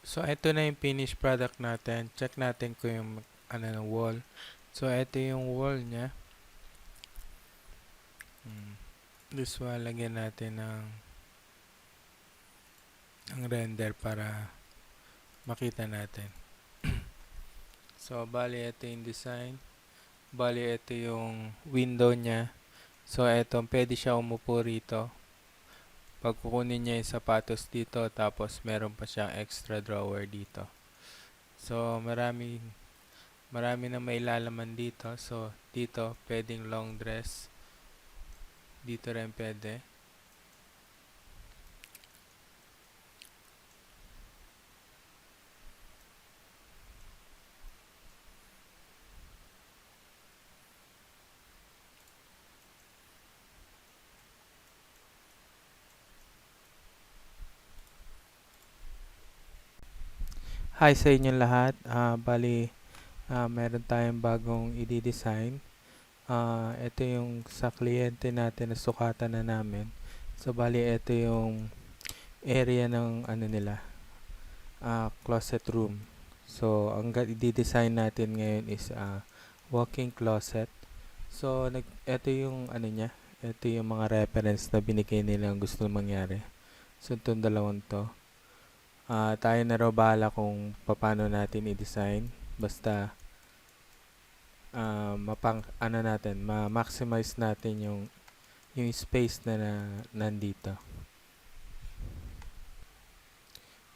So, ito na yung finished product natin. Check natin kung yung ng wall. So, ito yung wall niya. This one, lagyan natin ng render para makita natin. So, bali ito yung design. Bali ito yung window niya. So, ito, pwede siya umupo rito. Pag kukunin niya yung sapatos dito, tapos meron pa siyang extra drawer dito. So, marami na may lalaman dito. So, dito, pwedeng long dress. Dito rin pwede. Hi sa inyong lahat. Meron tayong bagong i-design. Ito yung sa kliyente natin na sukatan na namin. So, bali, ito yung area ng closet room. So, ang i-design natin ngayon is walk-in closet. So, ito yung niya. Ito yung mga reference na binigay nilang gusto mangyari. So, itong dalawang to. Tayo na raw bahala kung paano natin i-design. Basta ma-maximize natin yung space na nandito.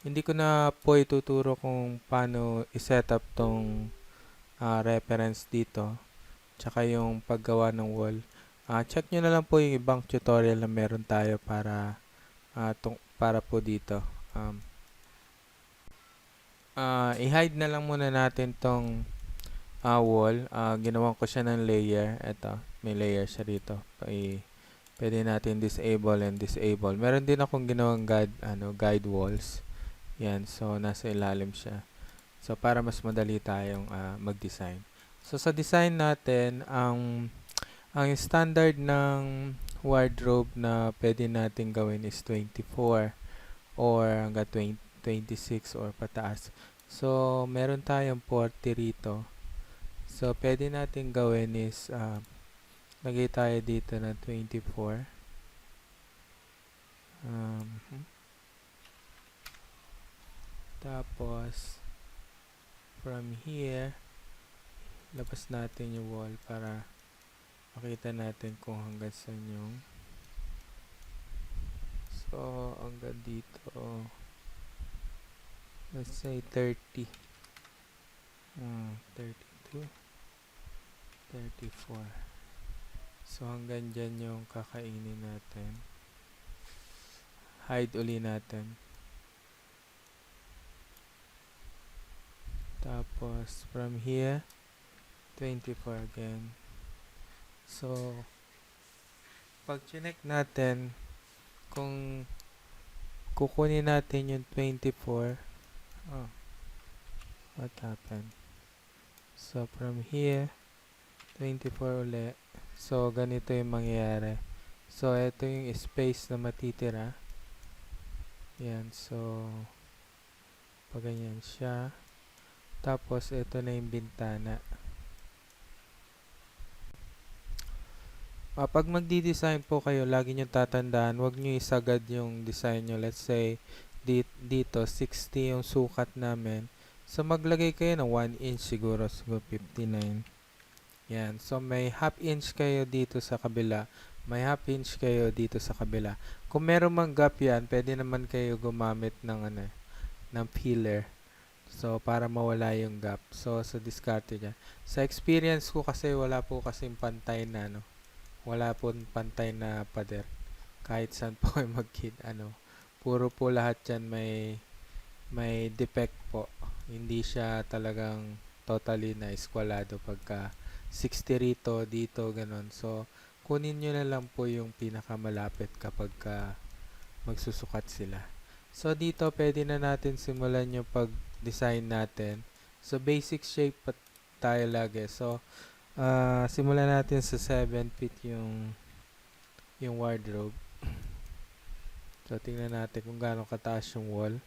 Hindi ko na po ituturo kung paano i-set up tong reference dito, tsaka yung paggawa ng wall. Check nyo na lang po yung ibang tutorial na meron tayo para po dito. I-hide na lang muna natin tong wall. Ginawan ko siya ng layer. Ito, may layer siya dito. Pwede natin disable and disable. Meron din akong ginawang guide walls. Yan, so nasa ilalim siya. So para mas madali tayong mag-design. So sa design natin, ang standard ng wardrobe na pwede natin gawin is 24 or hanggang 26 or pataas. So meron tayong 40 rito. So pwede natin gawin is lagay tayo dito na 24. Tapos from here, labas natin yung wall para makita natin kung hanggang saan yung. So, hanggang dito, let's say 30. 32, 34. So, hanggang dyan yung kakainin natin. Hide uli natin. Tapos, from here, 24 again. So, pag chinek natin, kung kukunin natin yung 24, what happened? So, from here, 24 ulit. So, ganito yung mangyayari. So, ito yung space na matitira. Yan. So, pag ganyan siya. Tapos, ito na yung bintana. Pag magdi-design po kayo, lagi nyo tatandaan, huwag nyo isagad yung design nyo. Let's say, dito, 60 yung sukat namin. So, maglagay kayo ng 1 inch siguro 59. Yan. So, may half inch kayo dito sa kabila. May half inch kayo dito sa kabila. Kung meron mang gap yan, pwede naman kayo gumamit ng filler. So, para mawala yung gap. So, diskarte dyan. Sa experience ko kasi, wala po kasing pantay na, wala po pantay na pader. Kahit saan po kayo puro po lahat yan may defect po. Hindi siya talagang totally na eskwalado pagka 60 rito, dito, ganun. So, kunin nyo na lang po yung pinakamalapit kapag magsusukat sila. So, dito pwede na natin simulan yung pag-design natin. So, basic shape pa tayo lagi. So, simulan natin sa 7 feet yung wardrobe. So, tingnan natin kung gaano kataas yung wall.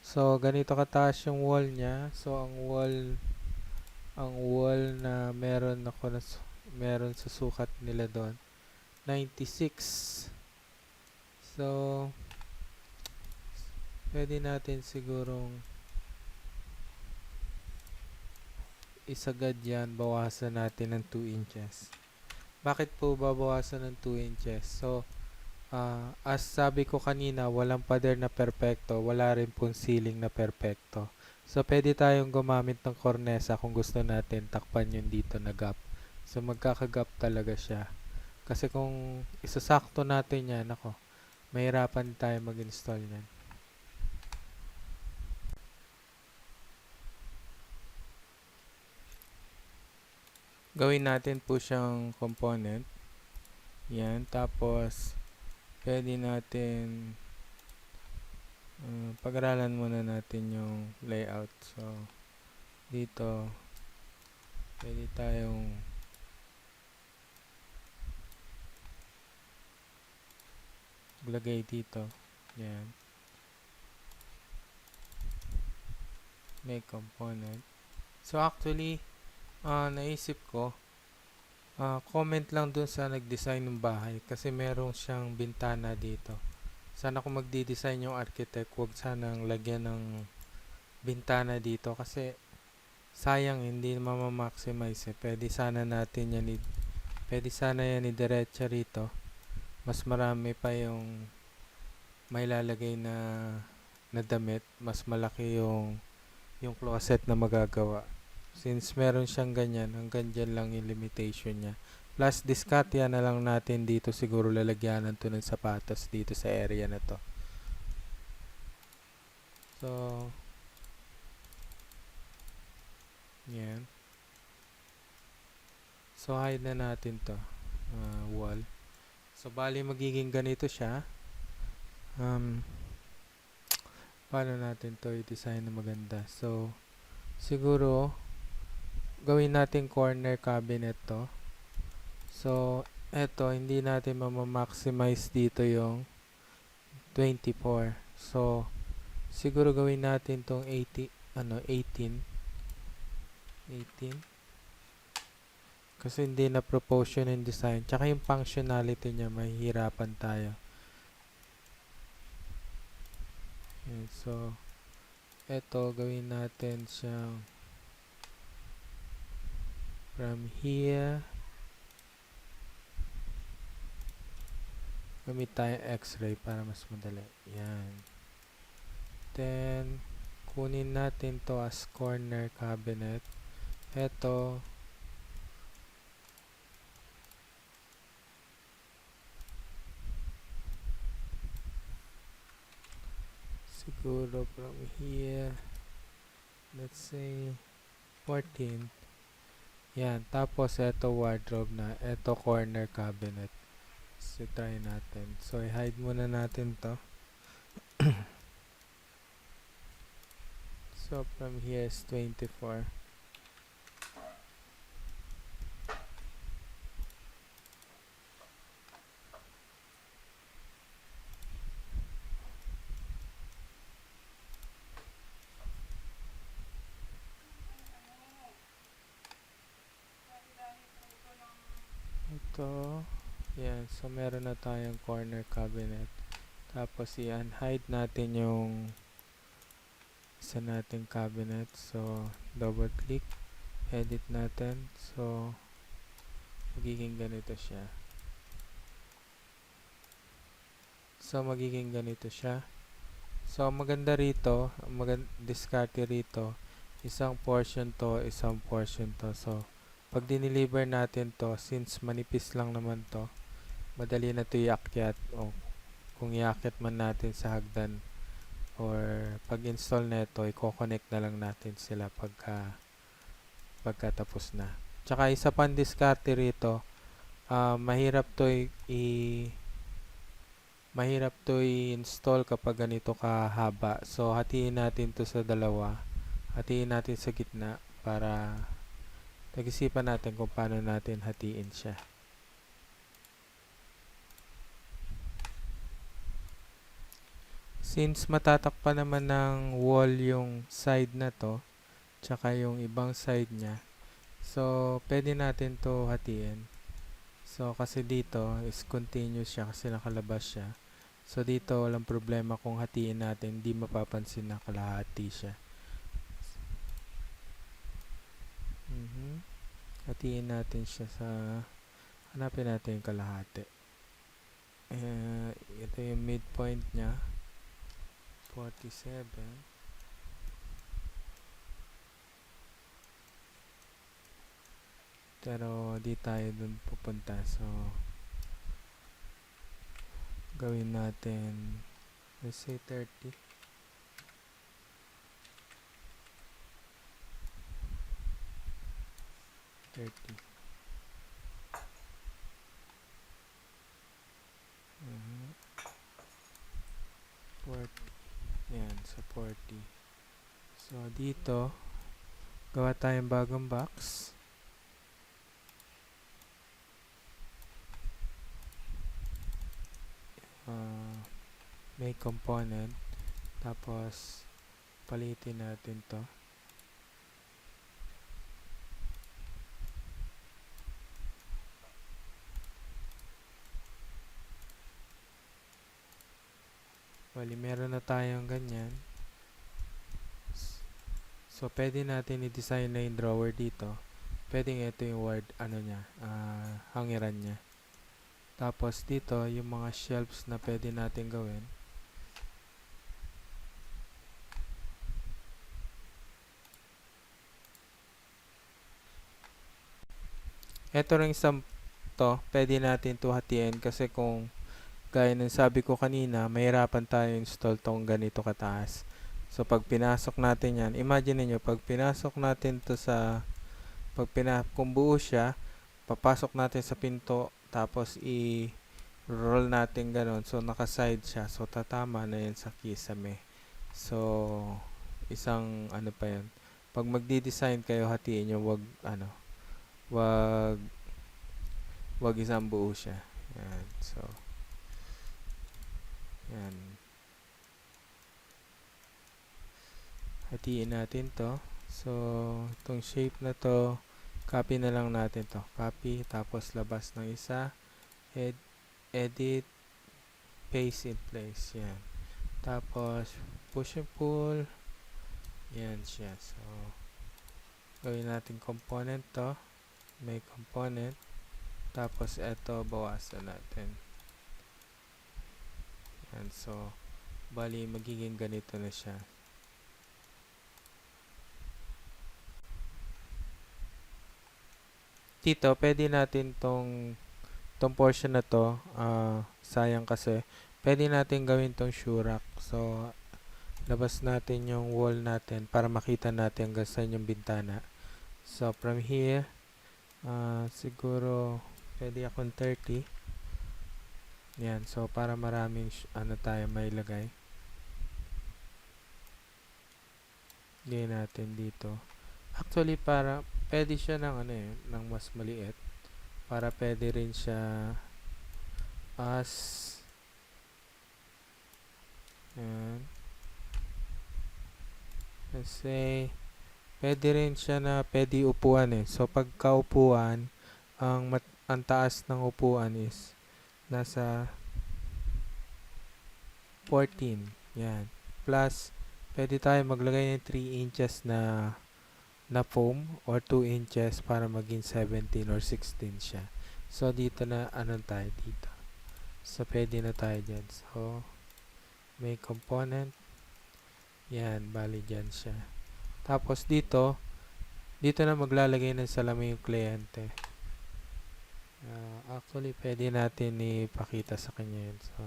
So, ganito kataas yung wall niya. So, ang wall na meron sa sukat nila doon, 96. So, pwede natin sigurong isagad yan, bawasan natin ng 2 inches. Bakit po babawasan ng 2 inches? So, as sabi ko kanina, walang pader na perpekto, wala rin pong ceiling na perpekto. So, pwede tayong gumamit ng kornesa kung gusto natin takpan yung dito na gap. So, magkakagap talaga siya. Kasi kung isasakto natin yan, ako, mahirapan tayo mag-install yan. Gawin natin po siyang component. Yan, tapos pwede natin pag-aralan muna natin yung layout. So, dito pwede tayong lagay dito. Yan. Make component. So, actually, naisip ko, comment lang dun sa nag-design ng bahay kasi meron siyang bintana dito. Sana kung magdi-design yung architect, huwag sanang lagyan ng bintana dito kasi sayang hindi ma-maximize eh. Pwede sana yan i-diretso rito. Mas marami pa yung may lalagay na damit, mas malaki yung closet na magagawa. Since meron siyang ganyan, hanggang dyan lang yung limitation niya. Plus, diskatya na lang natin dito siguro lalagyanan to ng sapatos dito sa area na to. So, yan. So, hide na natin to wall. So, bali magiging ganito siya. Paano natin to i-design na maganda? So, siguro, gawin natin corner cabinet to. So, eto, hindi natin ma-maximize dito yung 24. So, siguro gawin natin tong 18. 18. Kasi hindi na proportion in design. Tsaka yung functionality niya, mahihirapan tayo. And so, eto, gawin natin siyang from here. Gamit tayo x-ray para mas madali. Yan. Then, kunin natin to as corner cabinet. Eto, siguro from here, let's say 14. Yan. Tapos, eto wardrobe na. Eto corner cabinet. So, try natin. So, i-hide muna natin to. So, from here is 24. Ito. Yan. So, meron na tayong corner cabinet. Tapos, i-unhide natin yung isa nating cabinet. So, double click. Edit natin. So, magiging ganito siya. So, maganda rito, diskarte rito, isang portion to, isang portion to. So, pag dineliver natin to, since manipis lang naman to, madali na to iakyat. O, kung iakyat man natin sa hagdan, or pag-install na ito, i-connect na lang natin sila pagkatapos na. Tsaka isa pang diskarte rito, mahirap to i-install kapag ganito kahaba. So, hatiin natin to sa dalawa. Hatiin natin sa gitna para pag-isipan natin kung paano natin hatiin siya. Since matatakpan naman ng wall yung side na to, tsaka yung ibang side niya, so pwede natin to hatiin. So kasi dito is continuous siya kasi nakalabas siya. So dito walang problema kung hatiin natin, di mapapansin na kalahati siya. Hatiin natin siya sa, hanapin natin yung kalahati. Ito yung midpoint niya, 47. Pero di tayo dun pupunta. So gawin natin, let's say 30. 30. 40. Yan, so 40. So dito, gawa tayong bagong box. May component. Tapos, palitin natin to. Bali, meron na tayong ganyan. So, pwede natin i-design na yung drawer dito. Pwede ito yung word, hangiran niya. Tapos, dito, yung mga shelves na pwede natin gawin. Ito rin isang to, pwede natin to hatiin kasi kung gaya ng sabi ko kanina, mahirapan tayo install tong ganito kataas. So pag pinasok natin yan, imagine niyo pag pinasok natin to sa kung buo siya, papasok natin sa pinto tapos i-roll natin ganon. So naka-side siya. So tatama na yan sa kisame. So isang pa yan. Pag magdi-design kayo, hatiin nyo, wag isang buo siya. Yan. So yan. Hatiin natin to. So itong shape na to, copy na lang natin to. Copy, tapos labas ng isa. Edit, paste in place. Yan. Tapos push and pull. Yan siya. So gawin natin component to. May component. Tapos eto, bawasan natin. Yan. So bali magiging ganito na siya. Dito, pwede natin tong portion na to, sayang kasi, pwede natin gawin tong shoe rack. So, labas natin yung wall natin para makita natin hanggang saan yung bintana. So, from here, siguro, pwede akong 30. Yan, so para maraming tayo may lagay. Gawin natin dito. Actually, pwede siya ng mas maliit. Para pwede rin siya as yan. Kasi pwede rin siya na pwede upuan So pagka upuan, ang taas ng upuan is nasa 14. Yan. Plus, pwede tayo maglagay ng 3 inches na foam or 2 inches para maging 17 or 16 siya. So, dito na tayo dito. So, pwede na tayo dyan. So, may component. Yan, bali dyan siya. Tapos, dito na maglalagay ng salamin yung kliyente. Actually, pwede natin ipakita sa kanya yun. So,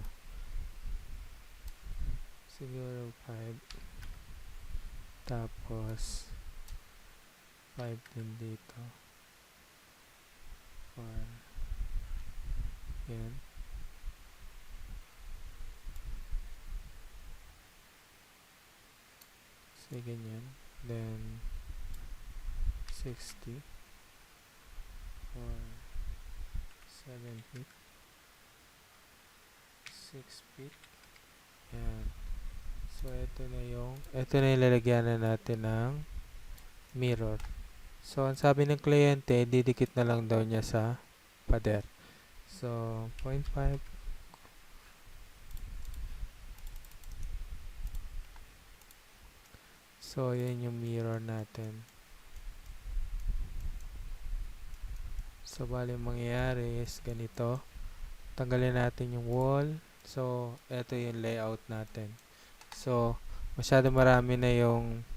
siguro 5. Tapos, 5 din dito. 4. Yan. So, ganyan. Then, 60. 4, 7 feet. 6 feet. Yan. So, ito na yung lalagyan na natin ng mirror. So, ang sabi ng kliyente, didikit na lang daw niya sa pader. So, 0.5. So, yan yung mirror natin. So, bali mangyayari is ganito. Tanggalin natin yung wall. So, ito yung layout natin. So, masyado marami na yung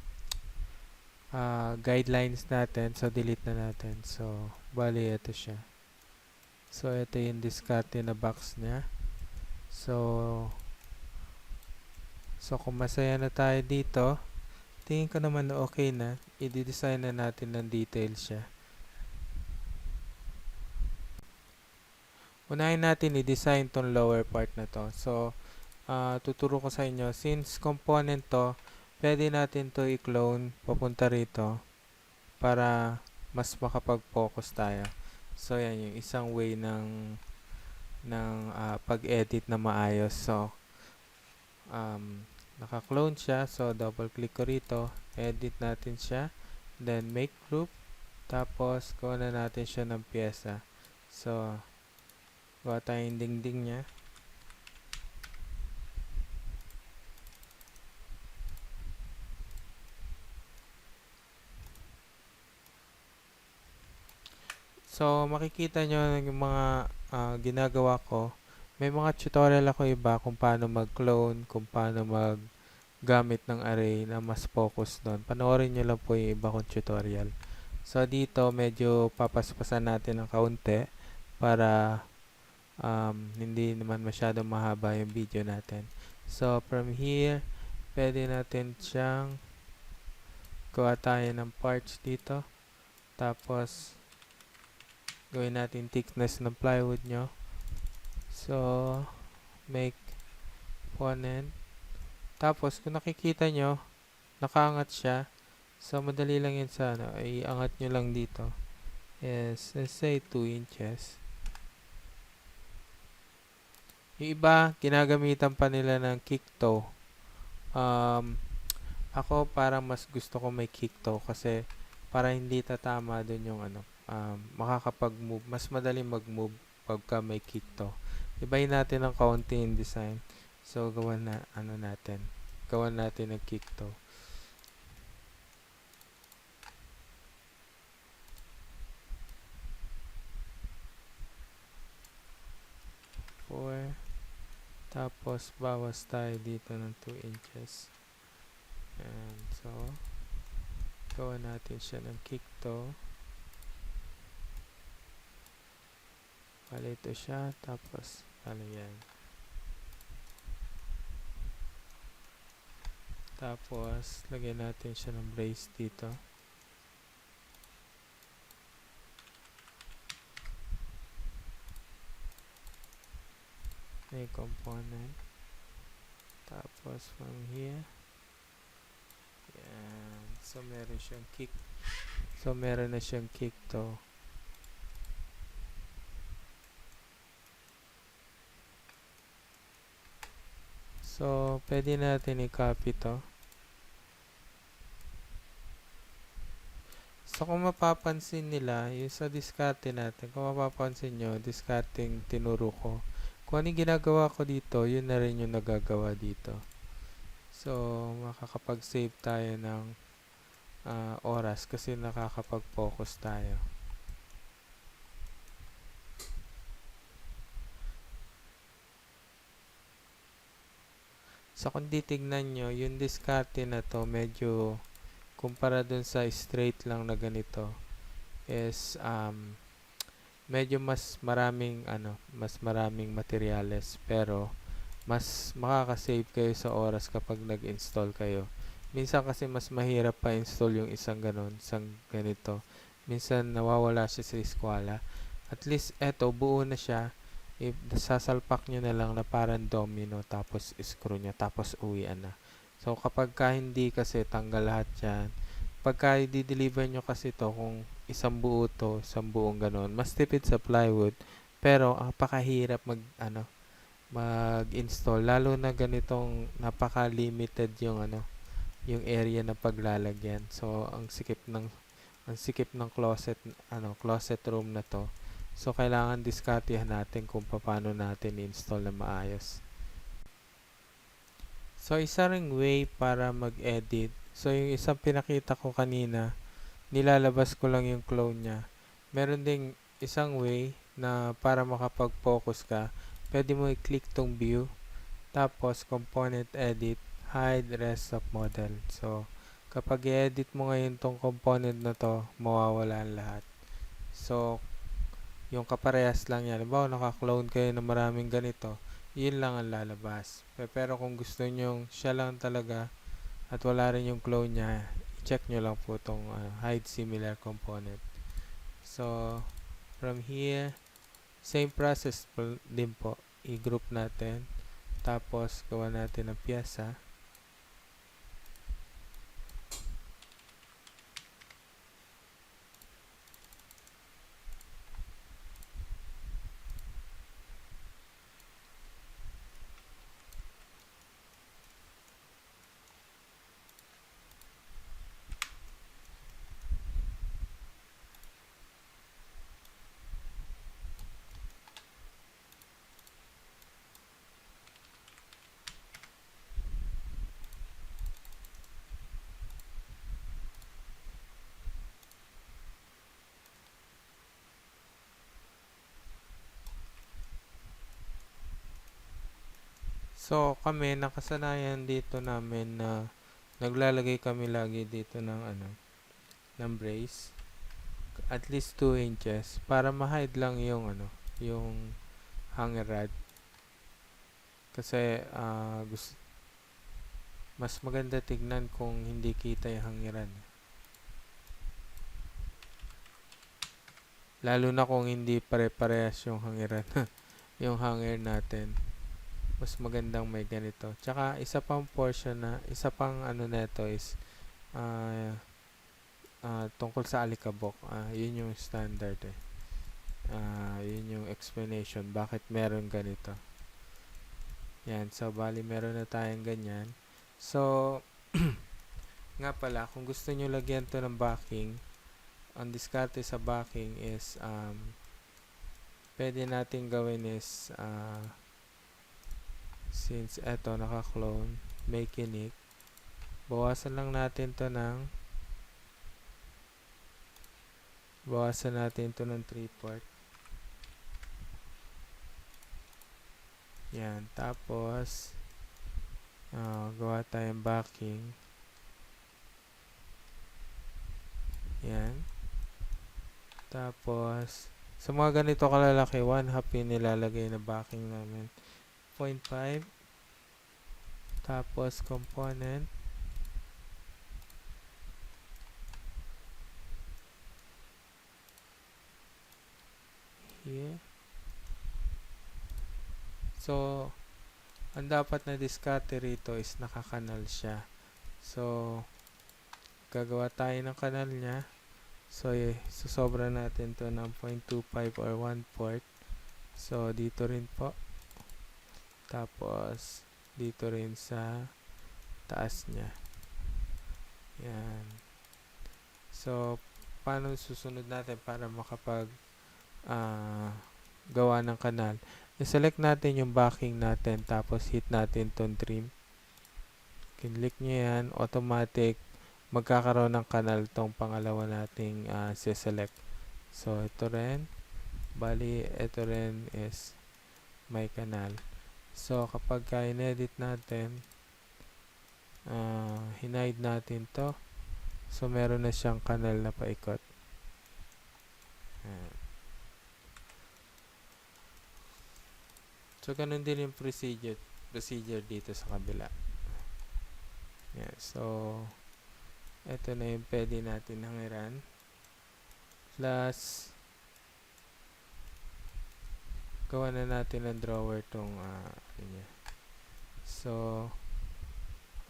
guidelines natin. So, delete na natin. So, bali ito siya. So, ito yung discarte na box niya. So, kung masaya na tayo dito, tingin ko naman na okay na. I-design na natin ng details siya. Unahin natin i-design tong lower part na to. So, tuturo ko sa inyo. Since component to, pwede natin to i-clone papunta rito para mas makapag-focus tayo. So, yan yung isang way ng pag-edit na maayos. So, naka-clone siya. So, double-click ko rito. Edit natin siya. Then, make group. Tapos, kuha na natin siya ng pyesa. So, gawa tayong dingding niya. So, makikita nyo yung mga ginagawa ko. May mga tutorial ako iba kung paano mag-clone, kung paano mag-gamit ng array na mas focus doon. Panoorin nyo lang po yung iba kong tutorial. So, dito medyo papaspasan natin ng kaunti para hindi naman masyadong mahaba yung video natin. So, from here, pwede natin siyang gawa tayo ng parts dito. Tapos, gawin natin thickness ng plywood nyo. So, make component. Tapos, kung nakikita nyo, nakaangat siya. So, madali lang yun sa iangat nyo lang dito. Yes, let's say 2 inches. Yung iba, ginagamitan pa nila ng kick toe. Ako, parang mas gusto ko may kick toe kasi para hindi tatama dun yung makakapag-move. Mas madali mag-move pagka may kick toe. Ibahin natin ng kaunti yung design. So, gawan natin ng kick toe. Tapos, bawas tayo dito ng 2 inches. And so, gawa natin siya ng kick toe. Bali ito siya. Tapos, yan. Tapos, lagyan natin siya ng brace dito. May component. Tapos, from here. Yan. So, meron siyang kick. So, meron na siyang kick to. So, pwede natin i-copy to. So, kung mapapansin nila, yung sa diskarte natin, kung mapapansin nyo, discarding tinuro ko. Kung ano yung ginagawa ko dito, yun na rin yung nagagawa dito. So, makakapag-save tayo ng oras kasi nakakapag-focus tayo. So, kung titignan nyo, yung diskarte na to, medyo kumpara dun sa straight lang na ganito, is medyo mas maraming materyales, pero mas makaka-save kayo sa oras kapag nag-install kayo. Minsan kasi mas mahirap pa install yung isang ganito. Minsan nawawala siya sa eskwela. At least eto, buo na siya. Sasalpak nyo na lang na parang domino, tapos screw nyo, tapos uwian na. So kapag hindi kasi tanggal lahat yan, pagka i-deliver nyo kasi to, kung isang buong ganon, mas tipid sa plywood, pero ang pakahirap mag-install, lalo na ganitong napaka-limited yung yung area na paglalagyan. So ang sikip ng closet room na to. So kailangan diskartehan natin kung paano natin i-install na maayos. So isa ring way para mag-edit. So yung isang pinakita ko kanina, nilalabas ko lang yung clone niya. Meron ding isang way na para makapag-focus ka, pwede mo i-click tong view, tapos component edit, hide rest of model. So kapag i-edit mo ngayon tong component na to, mawawala ang lahat. So yung kaparehas lang yan. Halimbawa, naka-clone kayo ng maraming ganito, yun lang ang lalabas. Pero kung gusto nyo siya lang talaga at wala rin yung clone niya, i-check nyo lang po itong hide similar component. So, from here, same process din po. I-group natin. Tapos, gawa natin ang piyesa. So, kami, nakasanayan dito namin na naglalagay kami lagi dito ng brace. At least 2 inches para ma-hide lang yung hanger rod. Kasi, mas maganda tignan kung hindi kita yung hangiran. Lalo na kung hindi pare-parehas yung hangiran, yung hanger natin. Mas magandang may ganito. Tsaka isa pang neto is tungkol sa alikabok. Yun yung standard eh. Yun yung explanation bakit meron ganito. Yan, so bali meron na tayong ganyan. So nga pala, kung gusto nyo lagyan to ng backing, ang diskarte sa backing is pwede natin gawin is since eto naka-clone, make unique, bawasan natin to ng 3/4. Yan, tapos gawa tayong backing. Yan. Tapos sa mga ganito kalalaki, 1/2 yung nilalagay na backing namin. 0.5. Tapos component. Here. So, ang dapat na diskarte rito is nakakanal siya. So, gagawa tayo ng kanal niya. So, susobra natin to ng 0.25 or 1/4. So, dito rin po. Tapos, dito rin sa taas niya. Yan. So, paano susunod natin para makapag gawa ng kanal? I-select natin yung backing natin, tapos hit natin tong trim. Click nyo yan, automatic magkakaroon ng kanal tong pangalawa nating select. So, ito rin. Bali, ito rin is may kanal. So, kapag in-edit natin, hinide natin to. So, meron na siyang kanal na paikot. So, ganun din yung procedure dito sa kabila. Yan. So, ito na yung pwede natin hangiran. Plus, gawa na natin ng drawer tong So,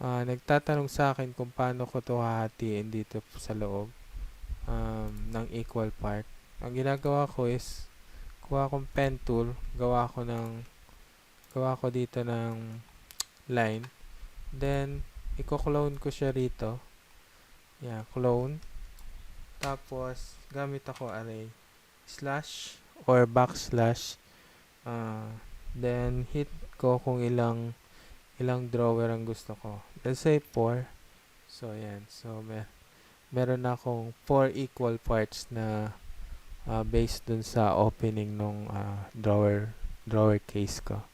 nagtatanong sa akin kung paano ko to hahatiin dito sa loob ng equal part. Ang ginagawa ko is kuha akong pen tool, gawa ko ng gawa ko dito ng line. Then, i-clone ko siya rito. Yeah, clone. Tapos, gamit ako array. Slash or backslash. Then, hit ko kung ilang drawer ang gusto ko. Let's say 4. So, ayan. So, meron akong 4 equal parts na based dun sa opening nung drawer case ko.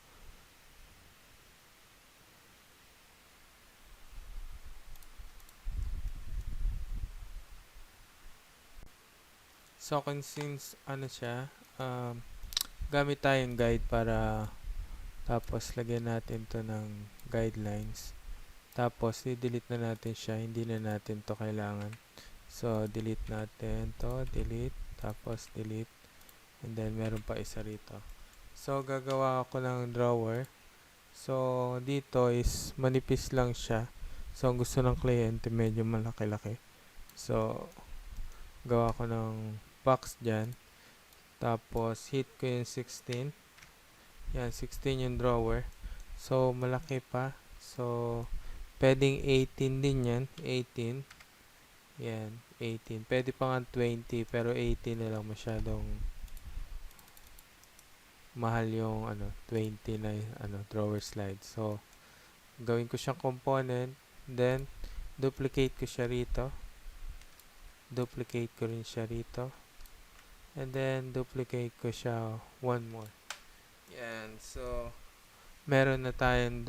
So, since ano siya, gamit tayong guide para tapos lagyan natin to ng guidelines. Tapos, i-delete na natin siya. Hindi na natin to kailangan. So, delete natin to. Delete. Tapos, delete. And then, meron pa isa rito. So, gagawa ako ng drawer. So, dito is manipis lang siya. So, ang gusto ng kliyente medyo malaki-laki. So, gawa ko ng box dyan. Tapos, hit ko yung 16. Yan, 16 yung drawer. So, malaki pa. So, pwedeng 18 din yan. 18. Yan, 18. Pwede pa nga 20, pero 18 na lang, masyadong mahal yung 20 na drawer slide. So, gawin ko siyang component. Then, duplicate ko siya rito. Duplicate ko rin siya rito. And then, duplicate ko siya one more. Yan. So, meron na tayong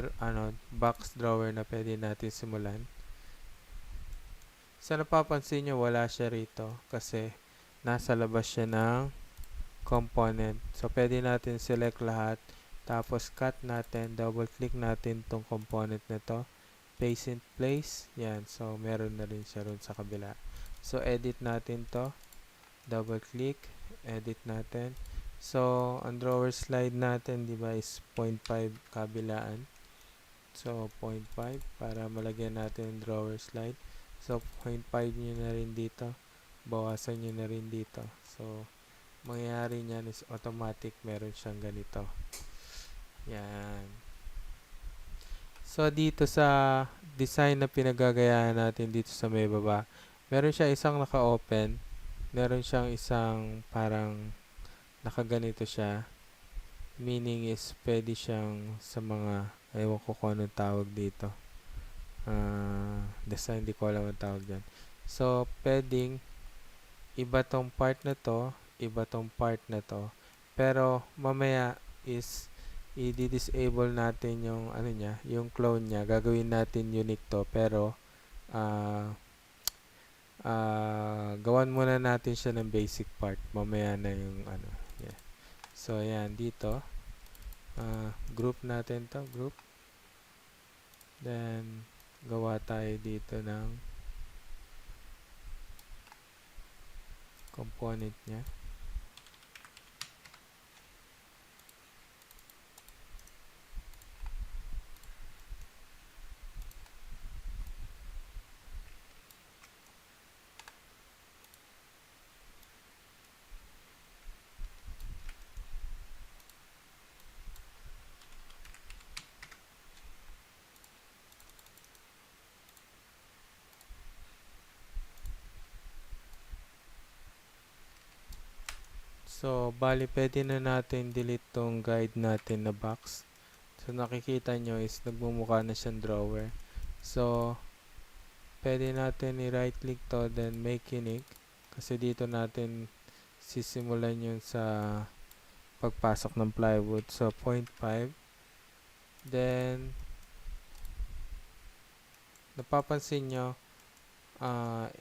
box drawer na pwede natin simulan. Sa napapansin nyo, wala siya rito kasi nasa labas siya ng component. So, pwede natin select lahat. Tapos, cut natin. Double click natin tong component na to. Paste in place. Yan. So, meron na rin siya ron sa kabila. So, edit natin to. Double click. Edit natin. So, ang drawer slide natin, di ba, is 0.5 kabilaan. So, 0.5 para malagyan natin yung drawer slide. So, 0.5 nyo na rin dito. Bawasan nyo na rin dito. So, mangyayari niyan is automatic meron siyang ganito. Yan. So, dito sa design na pinagagayahan natin dito sa may baba, meron siya isang naka-open. Meron siyang isang parang nakaganito siya. Meaning is pwede siyang sa mga, ewan ko kung anong tawag dito. Design, di ko alam ang tawag dyan. So, pwedeng iba tong part na to, iba tong part na to. Pero, mamaya is i-disable natin yung niya, yung clone niya. Gagawin natin unique to, pero gawan muna natin siya ng basic part. Mamaya na yung yeah. So, ayan, dito. Group natin to, group. Then, gawa tayo dito ng component niya. So, bali pwede na natin delete tong guide natin na box. So, nakikita nyo is nagmumukha na siyang drawer. So, pwede natin i-right click to, then make unique. Kasi dito natin sisimulan yun sa pagpasok ng plywood. So, 0.5. Then, napapansin nyo,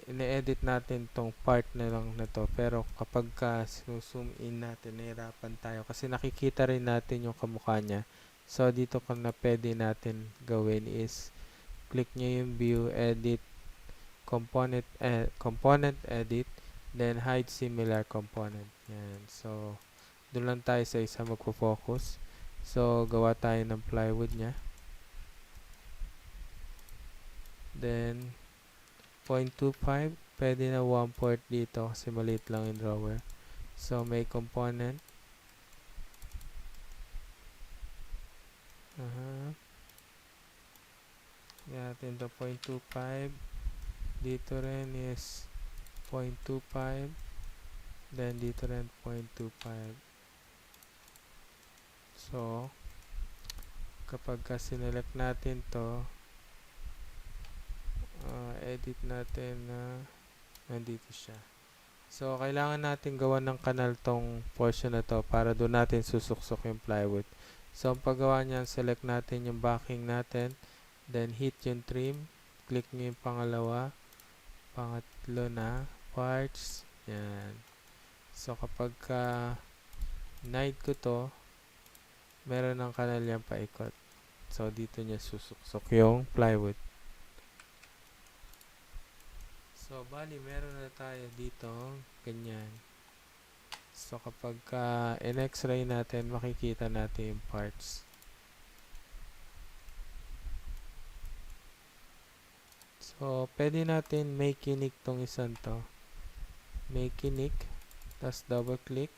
ine-edit natin tong part na lang na to, pero kapag zoom in natin, nahirapan tayo kasi nakikita rin natin yung kamukha niya. So, dito kung na pwede natin gawin is click nyo yung view, edit, component edit, then hide similar component. Yan. So, doon lang tayo sa isa magpo-focus. So, gawa tayo ng plywood niya. Then, 0.25, pwede na 1/4 dito kasi maliit lang yung drawer. So, may component. Yan natin to 0.25. Dito rin is 0.25. Then dito rin 0.25. So, kapag sinelect natin to, edit natin na nandito siya. So, kailangan natin gawan ng kanal tong portion na to para doon natin susuksok yung plywood. So, ang paggawa niyan, select natin yung backing natin, then hit yung trim, click nyo yung pangalawa, pangatlo na parts, yan. So, kapag night ko to, meron ng kanal yan paikot. So, dito niya susuksok yung plywood. So, bali, meron na tayo dito, ganyan. So, kapag in-x-ray natin, makikita natin yung parts. So, pwede natin make unique tong isang to. Make unique. Tapos, double click.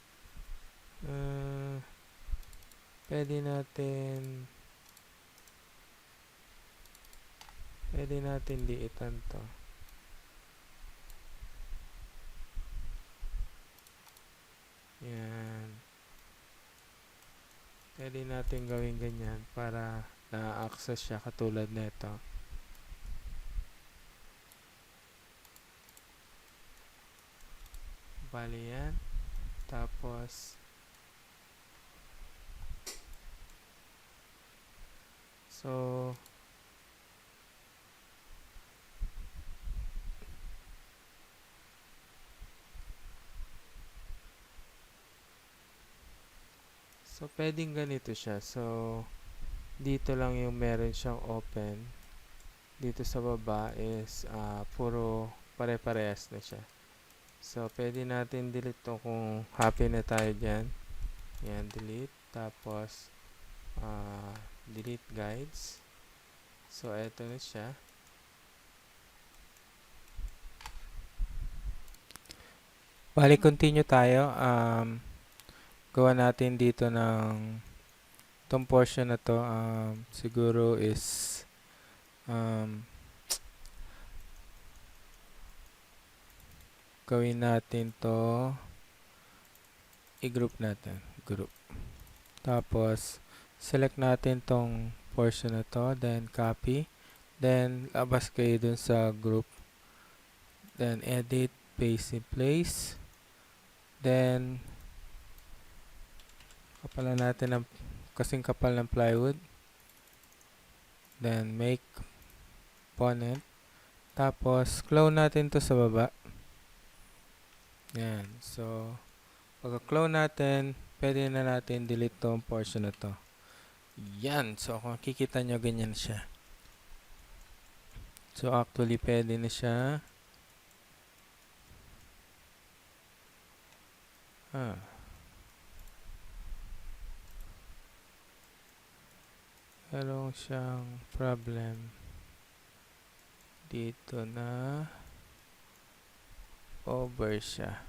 Pwede natin liitan to. Yan. Pwede natin gawin ganyan para na-access siya katulad nito. Bali yan. Tapos, so, pwedeng ganito siya. So, dito lang yung meron siyang open. Dito sa baba is puro pare-parehas na siya. So, pwede natin delete to kung happy na tayo dyan. Yan, delete. Tapos, delete guides. So, eto na siya. Bali, continue tayo. Gawa natin dito ng itong portion na to. Siguro is gawin natin to i-group natin. Group. Tapos, select natin tong portion na to. Then, copy. Then, labas kayo dun sa group. Then, edit, paste in place. Then, kapalan natin ng kasing kapal ng plywood. Then, make component. Tapos, clone natin to sa baba. Yan. So, pagka-clone natin, pwede na natin delete tong portion na to. Yan. So, kung makikita nyo, ganyan siya. So, actually, pwede na siya. Meron siyang problem. Dito na over siya.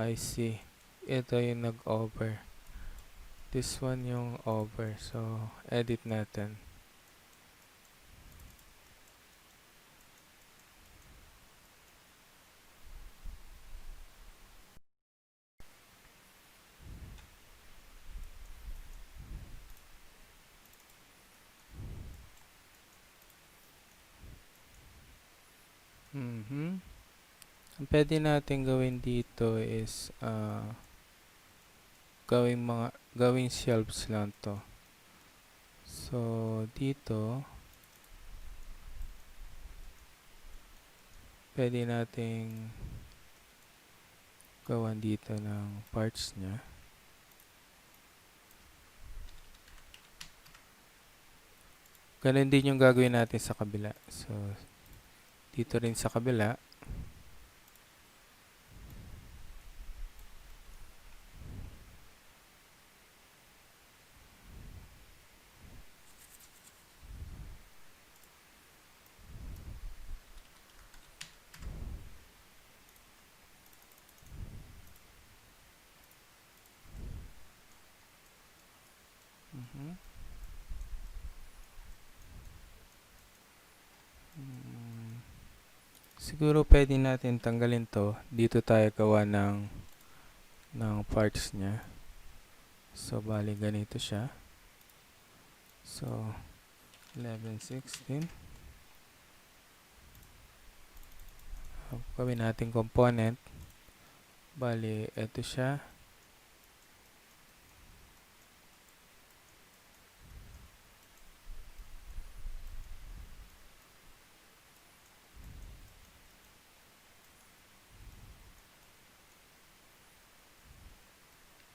I see. Ito yung nag-over. This one yung over. So, edit natin. Ang pwede natin gawin dito is gawing shelves lang to. So, dito pwede nating gawan dito ng parts niya. Ganun din yung gagawin natin sa kabila. So, dito rin sa kabila. Siguro pwede natin tanggalin to. Dito tayo gawa ng parts niya. So, bali ganito siya. So, 11, 16. Gawin natin component. Bali, ito siya.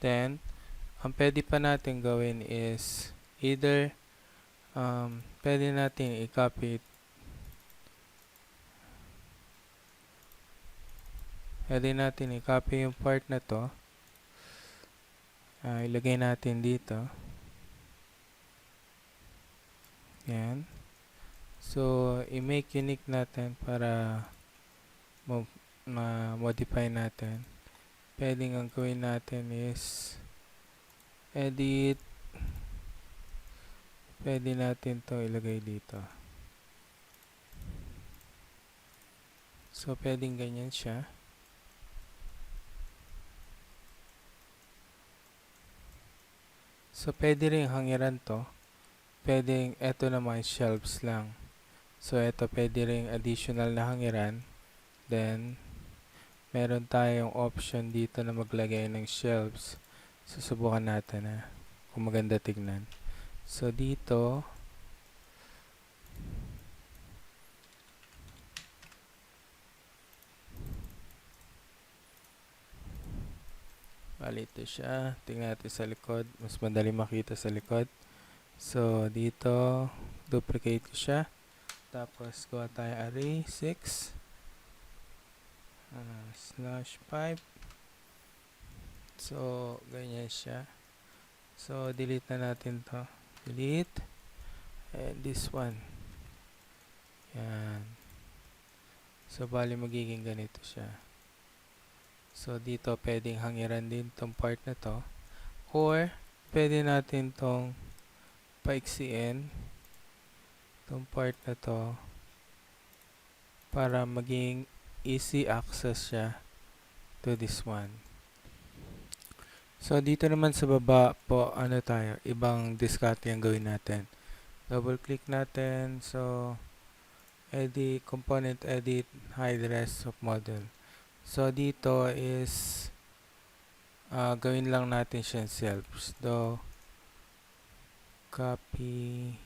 Then, ang pwede pa natin gawin is either pwede natin i-copy yung part na to. Ilagay natin dito. Yan. So, i-make unique natin para ma-modify natin. Pwedeng ang gawin natin is edit. Pwede natin to ilagay dito. So, pwedeng ganyan siya. So, pwede rin hangiran to. Pwedeng, eto naman, shelves lang. So, eto pwede rin additional na hangiran. Then, meron tayong option dito na maglagay ng shelves. Susubukan natin kung maganda tignan. So, dito, bali ito siya. Tingnan natin sa likod. Mas madali makita sa likod. So, dito, duplicate ko siya. Tapos, gawa tayo array 6 /5. So, ganyan siya. So, delete na natin to. Delete. And this one. Yan. So, bali magiging ganito siya. So, dito pwedeng hangiran din tong part na to. Or, pwede natin tong paiksiin. Tong part na to. Para maging easy access siya to this one. So, dito naman sa baba po, ibang diskarte ang gawin natin. Double click natin. So, edit, component edit, hide rest of model. So, dito is gawin lang natin siya self. So, copy.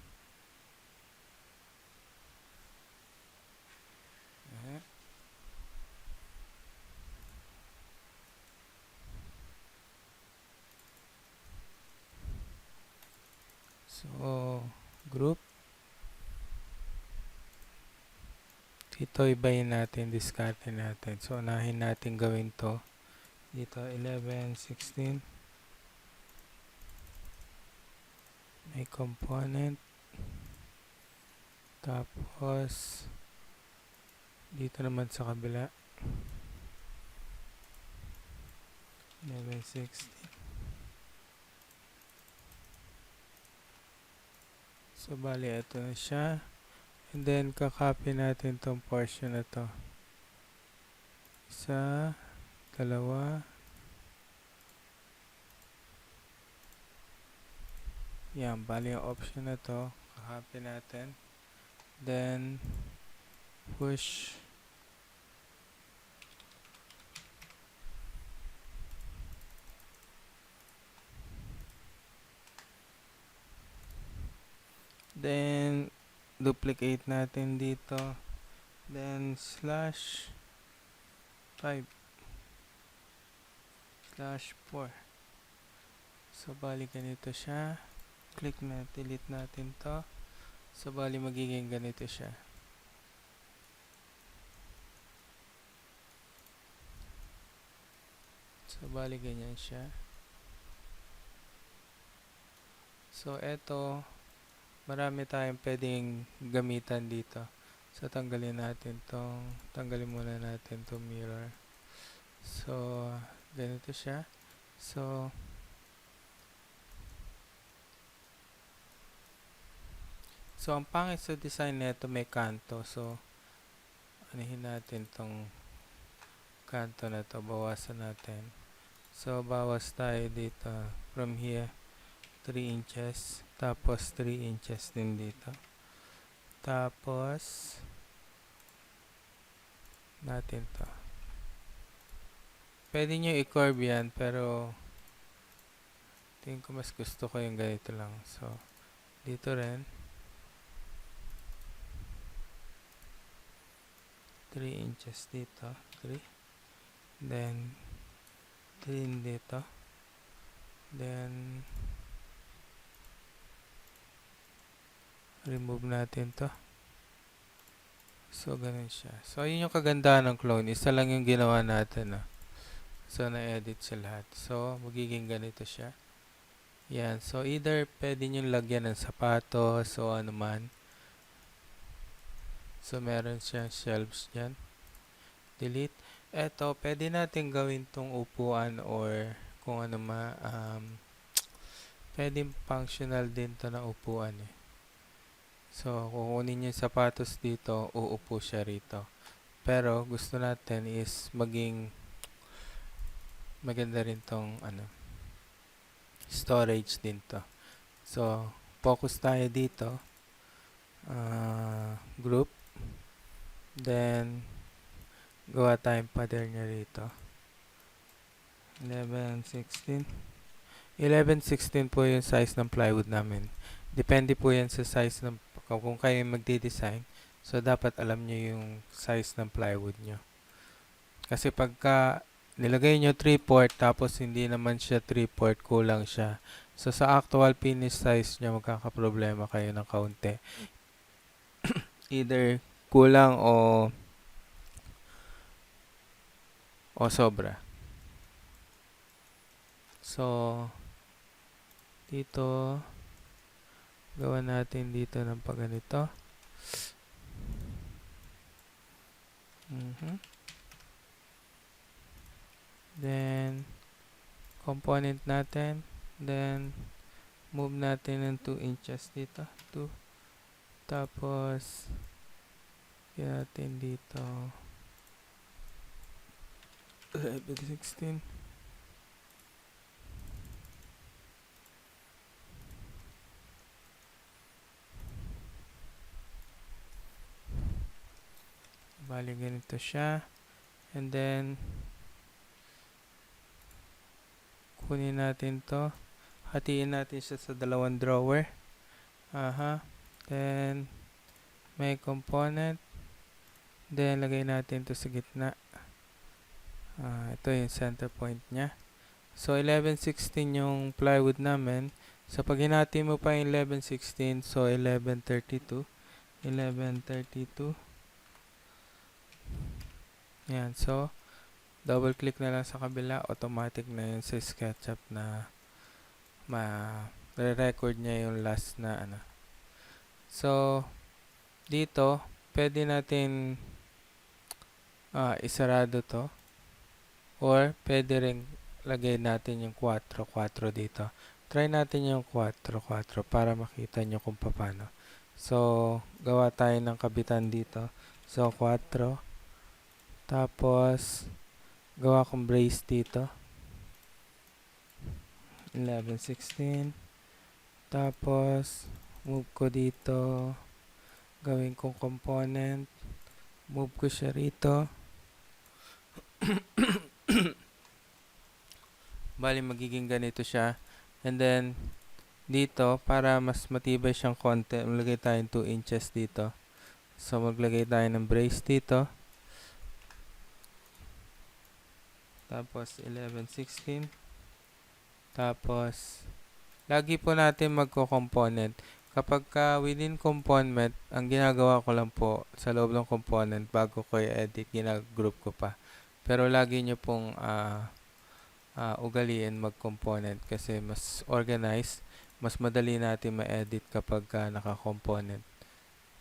So, group. Dito ibayin natin, discarte natin. So, unahin natin gawin to. Dito, 11, 16. May component. Tapos, dito naman sa kabila. 11, 16. So, bali, ito na siya. And then, kakopy natin tong portion na to. Isa, dalawa. Yan, bali yung option na to. Kakopy natin. Then, push. Then, duplicate natin dito. Then, /5 /4. So, bali ganito siya. Click na, delete natin to. So, bali magiging ganito siya. So, bali ganyan siya. So, eto, marami tayong pwedeng gamitan dito. So, tanggalin muna natin tong mirror. So, ganito siya. So, ang pangit sa design nito may kanto. So, anihin natin tong kanto na to, bawasan natin. So, bawas tayo dito from here 3 inches, tapos 3 inches din dito. Tapos natin to. Pwede nyo i-curve yan, pero tingin ko mas gusto ko yung ganito lang. So, dito rin 3 inches dito, 3. Then 3 dito. Then remove natin to. So, ganun siya. So, yun yung kagandahan ng clone. Isa lang yung ginawa natin. So, na-edit siya lahat. So, magiging ganito siya. Yan. So, either pwede nyo lagyan ng sapatos o ano man. So, meron siyang shelves dyan. Delete. Eto, pwede natin gawin tong upuan or kung ano pwedeng functional din to na upuan eh. So, kukunin yung sapatos dito, uupo siya rito. Pero, gusto natin is maging maganda rin tong storage din to. So, focus tayo dito. Group. Then, gawa tayong pattern niya rito. 11-16. 11-16 po yung size ng plywood namin. Depende po yan sa size ng, kung kayo magde-design. So, dapat alam nyo yung size ng plywood nyo. Kasi pagka nilagay nyo 3/4 tapos hindi naman siya 3/4, kulang siya. So, sa actual finish size nyo, magkakaproblema kayo ng kaunti. Either kulang o sobra. So, dito, gawa natin dito ng pagganito. Then, component natin. Then, move natin ng 2 inches dito. 2. Tapos, kaya natin dito 11-16. Bali, ganito siya. And then, kunin natin to. Hatiin natin siya sa dalawang drawer. Then, may component. Then, lagay natin to sa gitna. Ito yung center point niya. So, 11-16 yung plywood namin. So, pag hinati mo pa yung 11-16, so 11-32. 11-32. Yan. So, double click na lang sa kabila. Automatic na yun sa SketchUp na re-record niya yung last na So, dito, pwede natin isarado to. Or, pwede rin lagay natin yung 4-4 dito. Try natin yung 4-4 para makita nyo kung paano. So, gawa tayo ng kabitan dito. So, 4. Tapos, gawa kong brace dito. 11-16. Tapos, move ko dito. Gawin kong component. Move ko siya rito. Bali, magiging ganito siya. And then, dito, para mas matibay siyang konti, maglagay tayo ng 2 inches dito. So, maglagay tayo ng brace dito. Tapos, 11-16. Tapos, lagi po natin magko-component. Kapag within component, ang ginagawa ko lang po sa loob ng component, bago ko i-edit, ginag-group ko pa. Pero lagi nyo pong ugaliin mag-component kasi mas organized, mas madali natin ma-edit kapag naka-component.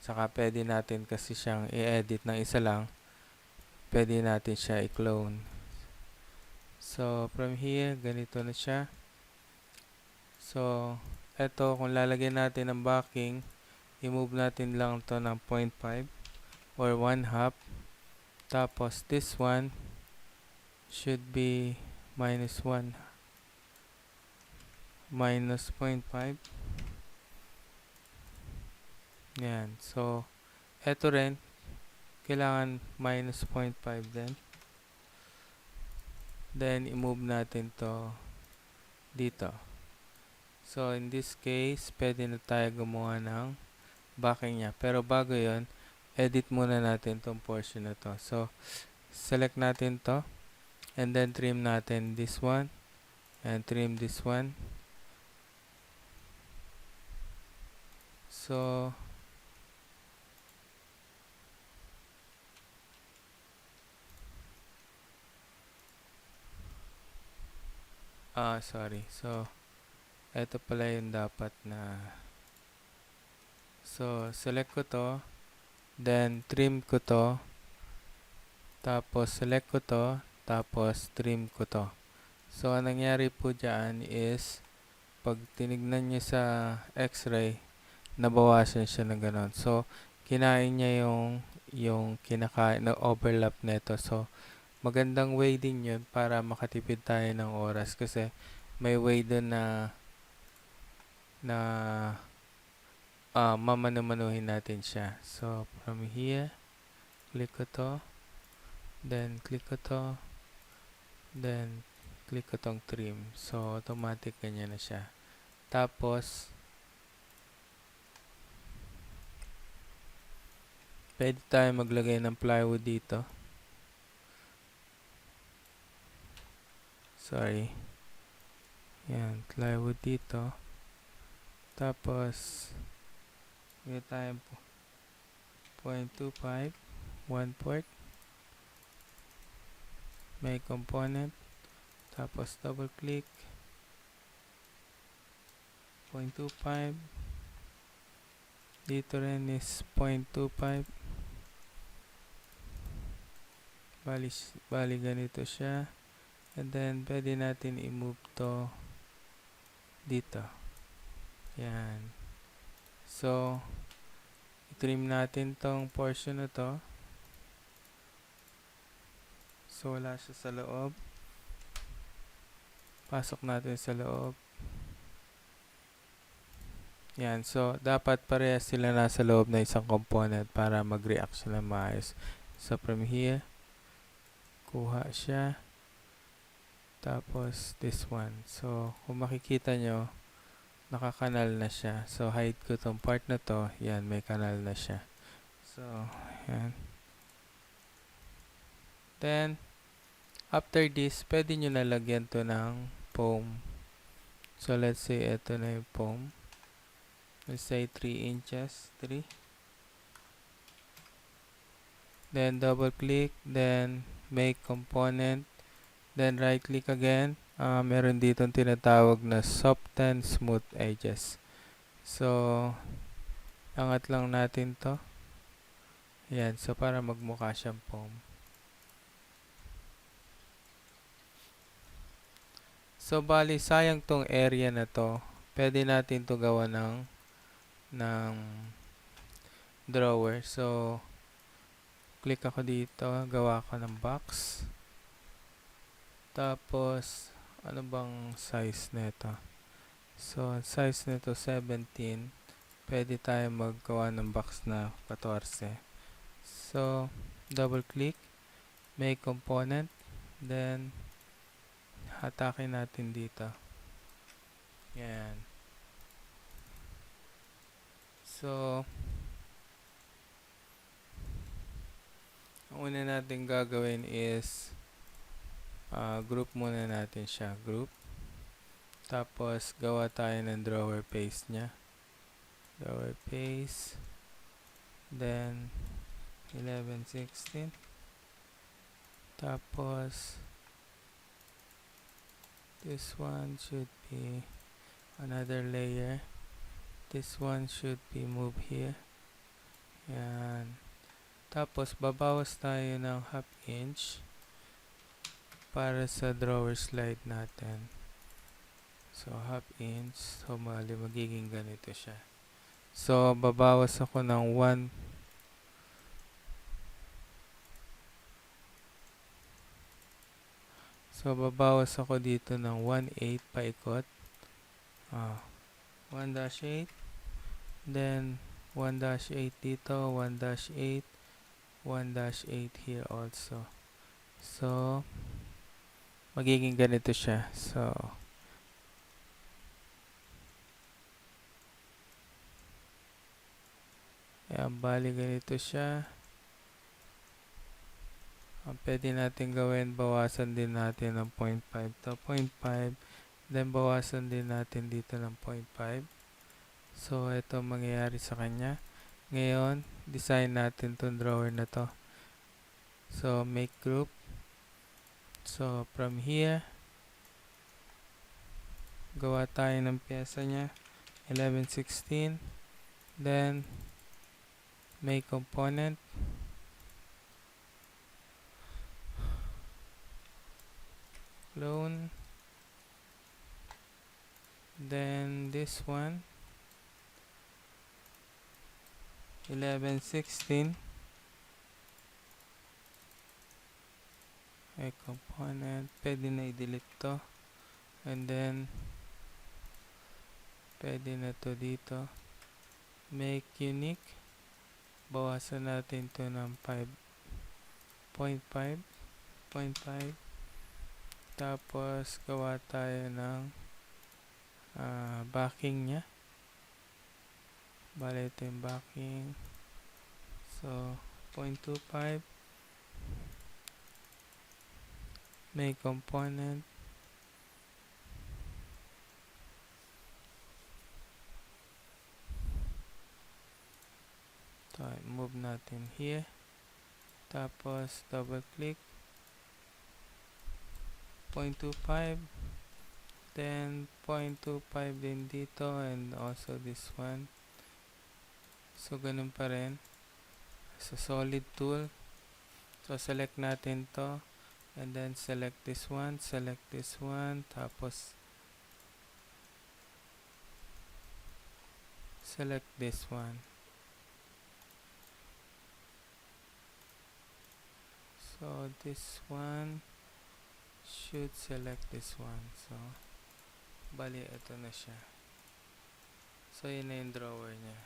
Saka pwede natin kasi siyang i-edit ng isa lang. Pwede natin siya i-clone. So, from here, ganito na siya. So, eto, kung lalagyan natin ng backing, i-move natin lang to ng 0.5 or 1/2. Tapos this one should be minus 1 minus 0.5. Yan. So, eto rin, kailangan minus 0.5 din. Then, i-move natin to dito. So, in this case, pwede na tayo gumawa ng backing niya. Pero bago yon, edit muna natin tong portion na to. So, select natin to. And then, trim natin this one. And trim this one. So, sorry. So, ito pala yung dapat na. So, select ko to. Then, trim ko to. Tapos, select ko to. Tapos, trim ko to. So, ang nangyari po dyan is, pag tinignan nyo sa x-ray, nabawasan siya ng ganon. So, kinain niya yung kinakain na overlap nito. So, magandang way din yun para makatipid tayo ng oras kasi may way doon na mamanu-manuhin natin siya. So, from here, click ko to, then click ko to, then click ko tong trim. So, automatic ganyan na siya. Tapos, pwede tayo maglagay ng plywood dito. Sorry. Yan, plywood dito. Tapos, may tayo 0.25, 1 port. May component. Tapos, double click. 0.25. Dito rin is 0.25. Bali ganito siya. And then, pwede natin i-move to dito. Yan. So, i-trim natin tong portion na to. So, wala siya sa loob. Pasok natin sa loob. Yan. So, dapat parehas sila nasa loob na isang component para mag-react sila maayos. So, from here, kuha siya. Tapos, this one. So, kung makikita nyo, nakakanal na siya. So, hide ko tong part na to. Yan, may kanal na siya. So, yan. Then, after this, pwede nyo nalagyan to ng foam. So, let's say, ito na yung foam. Let's say, 3 inches. 3. Then, double click. Then, make component. Then, right click again. Meron dito tinatawag na soften smooth edges. So, angat lang natin to. Yan. So, para magmukha siyang foam. So, bali, sayang tong area na to. Pwede natin to gawa ng drawer. So, click ako dito. Gawa ko ng box. Tapos, ano bang size nito? So, size nito 17. Pwede tayo maggawa ng box na 14. So, double click. Make component. Then, hatakin natin dito. Yan. So, ang una natin gagawin is group muna natin siya. Group. Tapos, gawa tayo ng drawer paste niya. Drawer paste. Then, 11, 16. Tapos, this one should be another layer. This one should be moved here. Yan. Tapos, babawas tayo ng 1/2 inch para sa drawer slide natin. So, 1/2 inch. So, magiging ganito siya. So, babawas ako ng 1 So, babawas ako dito ng 1/8 paikot. 1-8. Then, 1-8 dito, 1-8, 1-8 here also. So, magiging ganito siya. So, ayan, bali ganito siya. Ang pwede natin gawin, bawasan din natin ng 0.5 to 0.5. Then, bawasan din natin dito ng 0.5. So, ito mangyayari sa kanya. Ngayon, design natin itong drawer na to. So, make group. So, from here, gawa tayo ng pyesa niya. 11/16. Then, make component. Clone. Then, this one. 11/16. Make component. Pwede na i-delete to. And then, pwede na to dito. Make unique. Bawasan natin to ng 5.5. Tapos, gawa tayo ng backing niya. Bale, ito yung backing. So, 0.25. Make component. So, move natin here. Tapos, double click. 0.25. Then, 0.25 din dito. And also this one. So, ganun pa rin. So, solid tool. So, select natin to. And then, select this one. Select this one. Tapos, select this one. So, this one should select this one. So, bali, ito na siya. So, yun na yung drawer niya.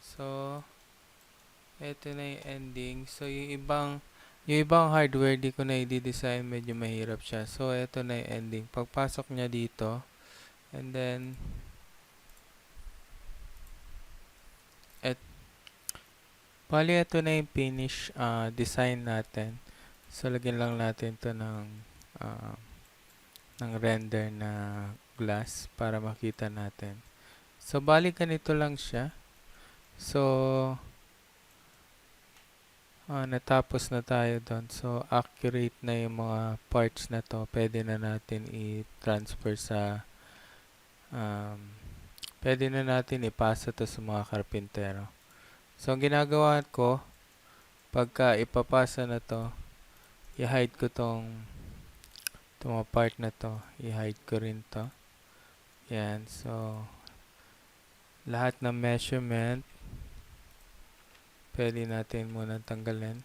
So, ito na yung ending. So, yung ibang hardware, di ko na i-design. Medyo mahirap siya. So, ito na yung ending. Pagpasok niya dito, and then, bali, ito na yung finish design natin. So, lagyan lang natin to ng render na glass para makita natin. So, bali, ganito lang siya. So, natapos na tayo doon. So, accurate na yung mga parts na to. Pwede na natin i-transfer sa pwede na natin ipasa to sa mga karpintero. So, ang ginagawa ko, pagka ipapasa na to, i-hide ko tong mga part na to. I-hide ko rin to. Yan. So, lahat ng measurement, pwede natin muna tanggalin.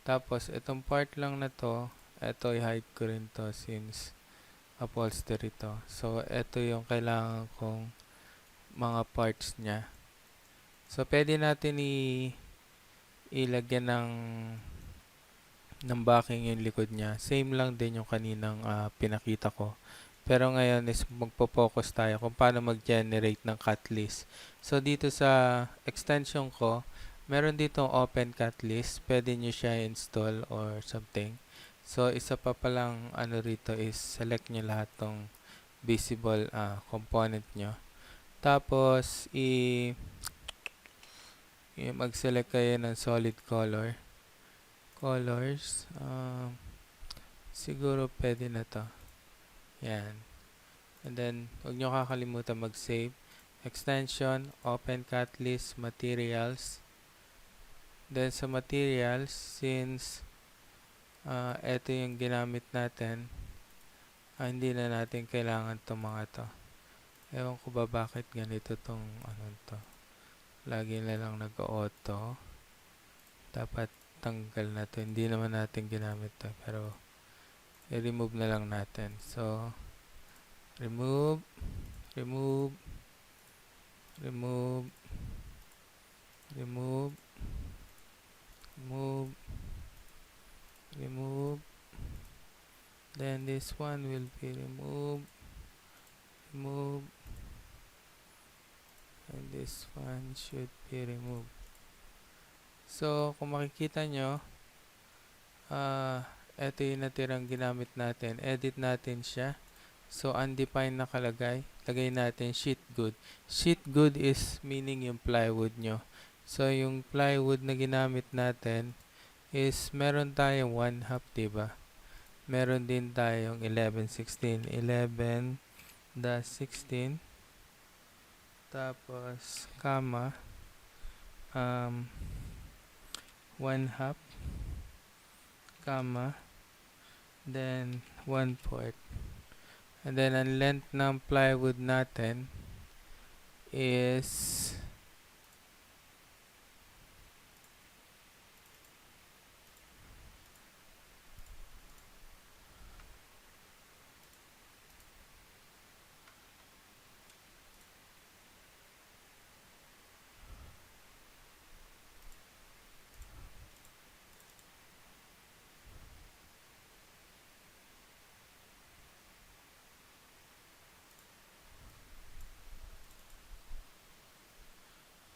Tapos, itong part lang na to, ito i-hide ko rin to since upholstery to. So, ito yung kailangan kong mga parts niya. So, pwede natin ilagyan ng backing yung likod niya. Same lang din yung kaninang pinakita ko. Pero ngayon is magpo-focus tayo kung paano mag-generate ng cut list. So, dito sa extension ko, meron ditong open cut list. Pwede nyo siya install or something. So, isa pa palang rito is select nyo lahat ng visible component nyo. Tapos, mag-select kayo ng solid colors. Siguro pwede na to. Yan. And then, huwag nyo kakalimutan mag-save. Extension, open cut list, materials. Then, sa materials, since ito yung ginamit natin, hindi na natin kailangan itong mga to. Ewan ko ba bakit ganito tong to. Lagi na lang nag-auto. Dapat tanggal na to. Hindi naman natin ginamit to. Pero, i-remove na lang natin. So, remove, remove, remove, remove, remove, remove. Then this one will be removed, remove, and this one should be removed. So, kung makikita nyo, ito yung natirang ginamit natin. Edit natin siya. So, undefined nakalagay. Lagay natin sheet good. Sheet good is meaning yung plywood nyo. So, yung plywood na ginamit natin is meron tayong 1/2, diba? Meron din tayong 11/16. 11/16. Tapos, comma. 1/2. Comma. Then, 1/4. And then, ang length ng plywood natin is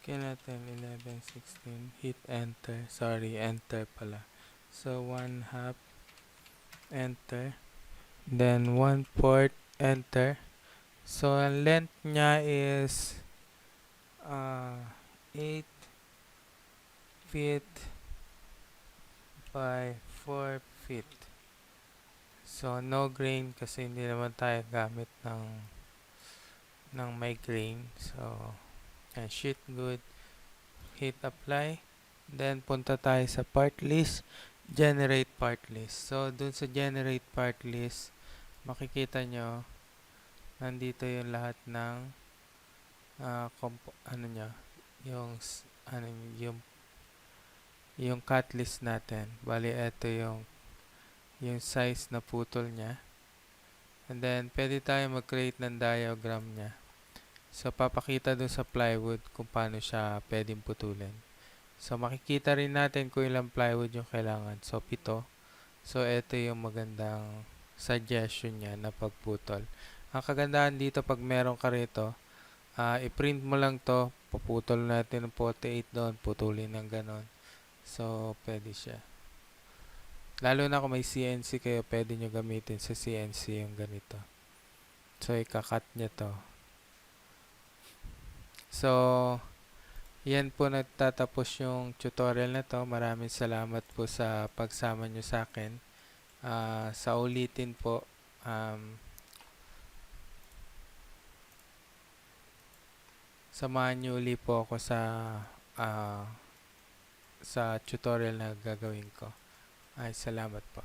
kaya natin 11/16. Hit enter. Sorry, enter pala. So, 1/2 enter. Then 1/4 enter. So, ang length niya is 8 feet by 4 feet. So, no grain kasi hindi naman tayo gamit ng may grain. So, sheet good. Hit apply. Then, punta tayo sa part list. Generate part list. So, dun sa generate part list, makikita nyo, nandito yung lahat ng yung cut list natin. Bali, ito yung size na putol niya. And then, pwede tayo mag-create ng diagram niya. So, papakita dun sa plywood kung paano siya pwedeng putulin. So, makikita rin natin kung ilang plywood yung kailangan. So, 7. So, ito yung magandang suggestion niya na pagputol. Ang kagandahan dito, pag meron ka rito, i-print mo lang to, paputol natin ng 48 doon, putulin ng ganon. So, pwede siya. Lalo na kung may CNC kayo, pwede nyo gamitin sa CNC yung ganito. So, ikakat nyo to. So, yan po nagtatapos yung tutorial na to. Maraming salamat po sa pagsama nyo sa akin. Sa ulitin po, samahan nyo uli po ako sa tutorial na gagawin ko. Ay, salamat po.